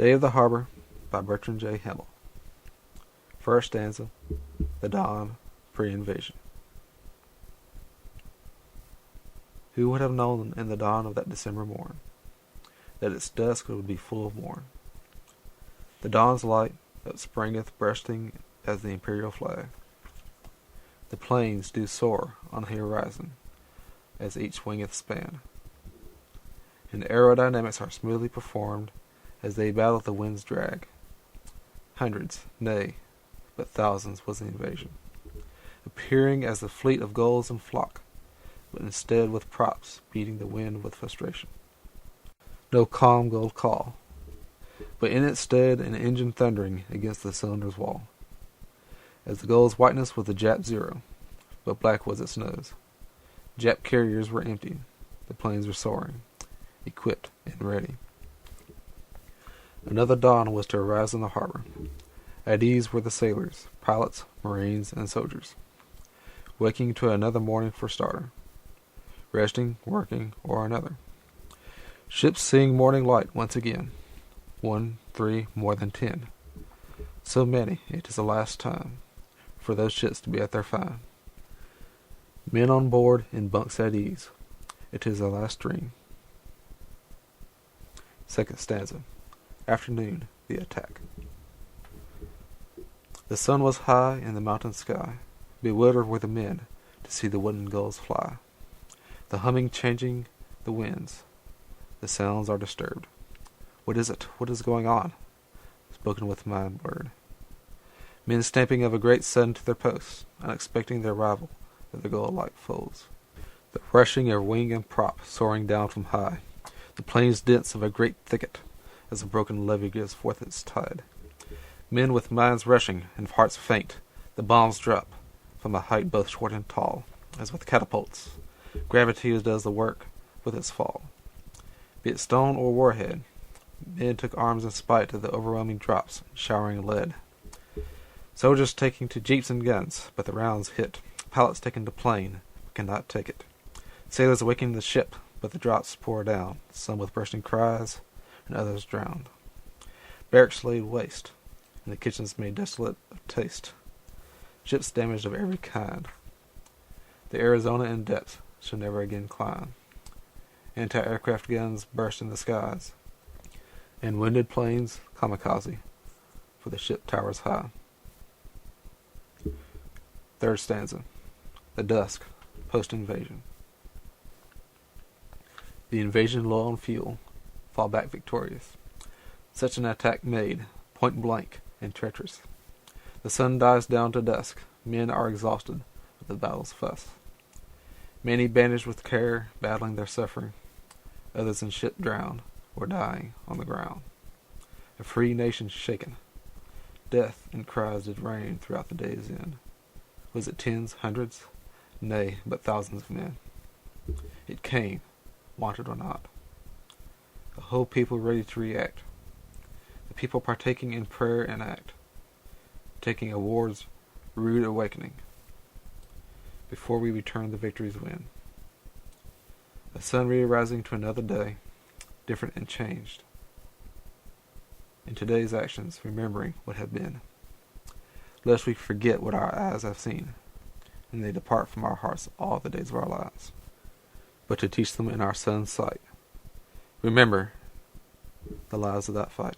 Day of the Harbor by Bertrand J. Hamill. First stanza, the dawn pre-invasion. Who would have known in the dawn of that December morn that its dusk would be full of morn? The dawn's light that springeth bursting as the imperial flag. The plains do soar on the horizon as each wingeth span, and aerodynamics are smoothly performed as they battle the wind's drag. Hundreds, nay, but thousands was the invasion, appearing as the fleet of gulls in flock, but instead with props beating the wind with frustration. No calm gull call, but in its stead an engine thundering against the cylinder's wall. As the gull's whiteness was the Jap Zero, but black was its nose. Jap carriers were empty, the planes were soaring, equipped and ready. Another dawn was to arise in the harbor. At ease were the sailors, pilots, marines, and soldiers, waking to another morning for starter, resting, working, or another. Ships seeing morning light once again. 1, 3, more than 10. So many, it is the last time for those ships to be at their fine. Men on board in bunks at ease. It is the last dream. Second stanza. Afternoon, the attack. The sun was high in the mountain sky. Bewildered were the men to see the wooden gulls fly. The humming changing the winds. The sounds are disturbed. What is it? What is going on? Spoken with mind blurred. Men stamping of a great sudden to their posts, unexpecting the arrival of the gull-like foes. The rushing of wing and prop soaring down from high. The plains dense of a great thicket, as a broken levee gives forth its tide. Men with minds rushing and hearts faint, the bombs drop from a height both short and tall, as with catapults. Gravity does the work with its fall. Be it stone or warhead, men took arms in spite of the overwhelming drops showering lead. Soldiers taking to jeeps and guns, but the rounds hit. Pilots taken to plane, but cannot take it. Sailors awakening the ship, but the drops pour down, some with bursting cries, and others drowned. Barracks laid waste, and the kitchens made desolate of taste. Ships damaged of every kind. The Arizona in depth shall never again climb. Anti-aircraft guns burst in the skies, and wounded planes kamikaze, for the ship towers high. Third stanza. The dusk, post-invasion. The invasion low on fuel, fall back victorious. Such an attack made, point blank and treacherous. The sun dies down to dusk. Men are exhausted with the battle's fuss. Many bandaged with care, battling their suffering. Others in ship drowned, or dying on the ground. A free nation shaken. Death and cries did reign throughout the day's end. Was it tens, hundreds? Nay, but thousands of men. It came, wanted or not. A whole people ready to react. The people partaking in prayer and act, taking a war's rude awakening, before we return the victory's win. A sun re-arising to another day, different and changed. In today's actions, remembering what had been, lest we forget what our eyes have seen, and they depart from our hearts all the days of our lives, but to teach them in our son's sight. Remember the lives of that fight.